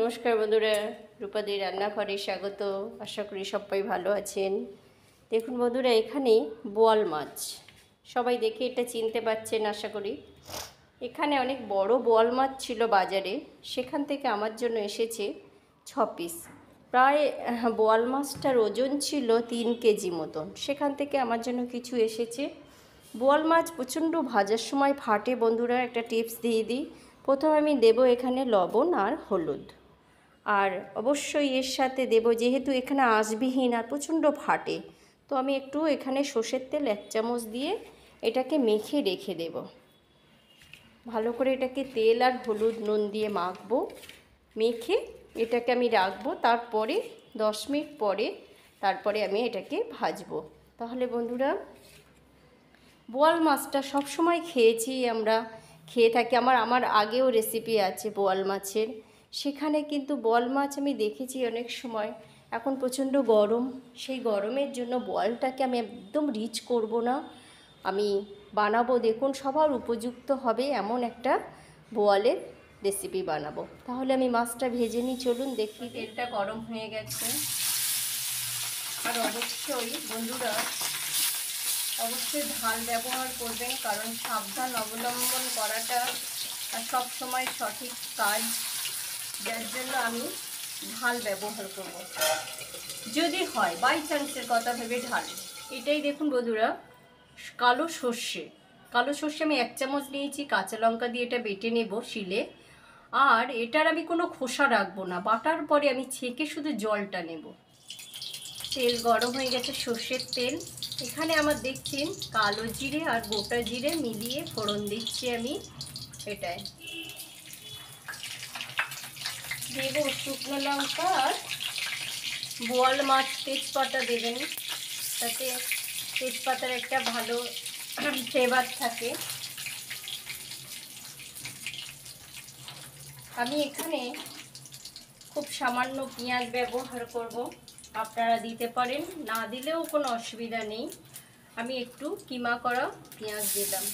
নমস্কার বন্ধুরা, রূপাদি রান্নাঘরে স্বাগত। আশা করি সবাই ভালো আছেন। দেখুন বন্ধুরা, এখানে বোয়াল মাছ, সবাই দেখে এটা চিনতে পারছেন আশা করি। এখানে অনেক বড় বোয়াল মাছ ছিল বাজারে, সেখান থেকে আমার জন্য এসেছে 6 পিস। প্রায় বোয়াল মাছটার ওজন ছিল 3 কেজি মতন, সেখান থেকে আমার জন্য কিছু এসেছে। বোয়াল মাছ প্রচণ্ড ভাজার সময় ফাটে বন্ধুরা, একটা টিপস দিয়ে দিই। প্রথমে আমি দেব এখানে লবণ আর হলুদ, আর অবশ্যই এর সাথে দেব, যেহেতু এখানে আঁশবিহীন আর প্রচণ্ড ফাটে, তো আমি একটু এখানে সর্ষের তেল 1 চামচ দিয়ে এটাকে মেখে রেখে দেব। ভালো করে এটাকে তেল আর হলুদ নুন দিয়ে মাখবো, মেখে এটাকে আমি রাখবো। তারপরে 10 মিনিট পরে তারপরে আমি এটাকে ভাজবো। তাহলে বন্ধুরা, বোয়াল মাছটা সব সময় খেয়েছি, আমরা খেয়ে থাকি। আমার আগেও রেসিপি আছে বোয়াল মাছের, সেখানে কিন্তু বোয়াল মাছ আমি দেখেছি অনেক সময়। এখন প্রচণ্ড গরম, সেই গরমের জন্য বোয়ালটাকে আমি একদম রিচ করব না, আমি বানাবো দেখুন সবার উপযুক্ত হবে এমন একটা বোয়ালের রেসিপি বানাবো। তাহলে আমি মাছটা ভেজে নিই, চলুন দেখি। তেলটা গরম হয়ে গেছে। আর অবশ্যই বন্ধুরা, অবশ্যই ঢাল ব্যবহার করবেন, কারণ সাবধান অবলম্বন করাটা সব সময় সঠিক কাজ, যার জন্য আমি ঢাল ব্যবহার করব। যদি হয় বাই চান্সের কথা ভেবে ঢাল। এটাই দেখুন বন্ধুরা, কালো সর্ষে আমি 1 চামচ নিয়েছি। কাঁচা লঙ্কা দিয়ে এটা বেটে নেব শিলে। আর এটার আমি কোনো খোসা রাখবো না, বাটার পরে আমি ছেঁকে শুধু জলটা নেব। তেল গরম হয়ে গেছে, সর্ষের তেল। এখানে আমার দেখছেন কালো জিরে আর গোটা জিরে মিলিয়ে ফোড়ন দিচ্ছি আমি। এটাই দেব শুকনো লঙ্কা আর বোয়াল মাছ। তেজপাতা দেবেন, তাতে তেজপাতার একটা ভালো ফ্লেভার থাকে। আমি এখানে খুব সামান্য পেঁয়াজ ব্যবহার করব, আপনারা দিতে পারেন, না দিলেও কোনো অসুবিধা নেই। আমি একটু কিমা করা পেঁয়াজ দিলাম,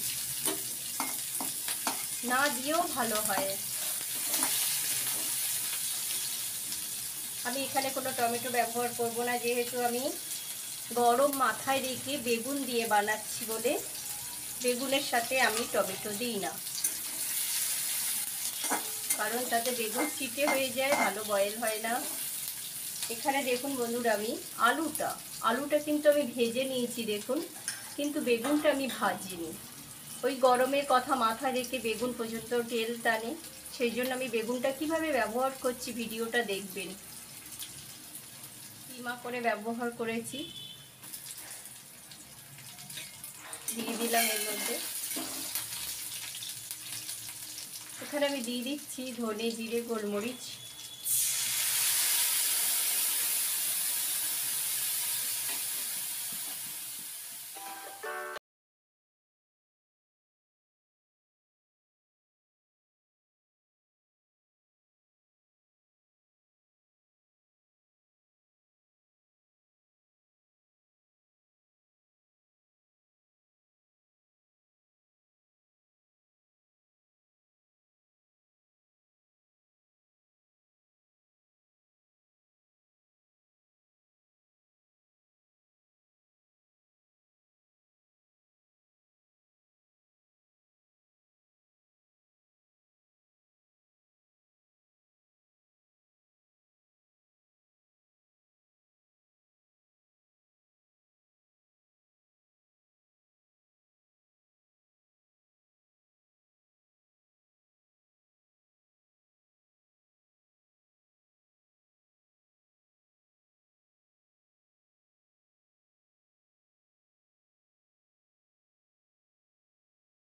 না দিয়েও ভালো হয়। আমি এখানে কোনো টমেটো ব্যবহার করব না, যেহেতু আমি গরম মাথায় রেখে বেগুন দিয়ে বানাচ্ছি বলে বেগুনের সাথে আমি টমেটো দিই না, কারণ তাতে বেগুন চিটে হয়ে যায়, ভালো বয়েল হয় না। এখানে দেখুন বন্ধুরা, আমি আলুটা কিন্তু আমি ভেজে নিয়েছি দেখুন, কিন্তু বেগুনটা আমি ভাজিনি। ওই গরমের কথা মাথায় রেখে বেগুন পর্যন্ত তেল টানে, সেই জন্য আমি বেগুনটা কিভাবে ব্যবহার করছি ভিডিওটা দেখবেন। কিমা করে ব্যবহার করেছি, দিয়ে দিলাম এর মধ্যে। এখানে আমি দিয়ে দিচ্ছি ধনে জিরে গোলমরিচ।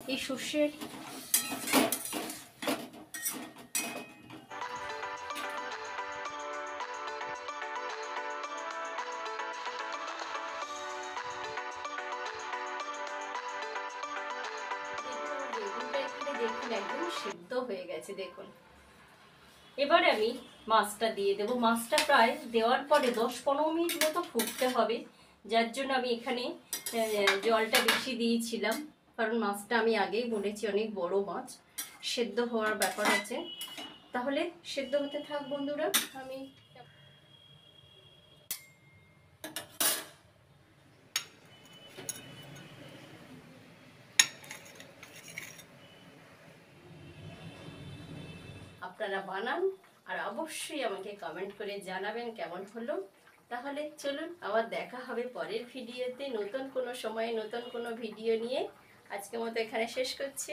এই সর্ষের দেখুন একদম সিদ্ধ হয়ে গেছে দেখুন। এবারে আমি মাছটা দিয়ে দেবো। মাছটা প্রায় দেওয়ার পরে 10-15 মিনিট মতো ফুটতে হবে, যার জন্য আমি এখানে জলটা বেশি দিয়েছিলাম, কারণ মাছটা আমি আগেই বলেছি অনেক বড় মাছ, সেদ্ধ হওয়ার ব্যাপার আছে। তাহলে সেদ্ধ হতে থাক বন্ধুরা। আমি আপনারা বানান আর অবশ্যই আমাকে কমেন্ট করে জানাবেন কেমন হলো। তাহলে চলুন আবার দেখা হবে পরের ভিডিওতে, নতুন কোনো সময় নতুন কোনো ভিডিও নিয়ে। আজকের মতো এখানে শেষ করছি।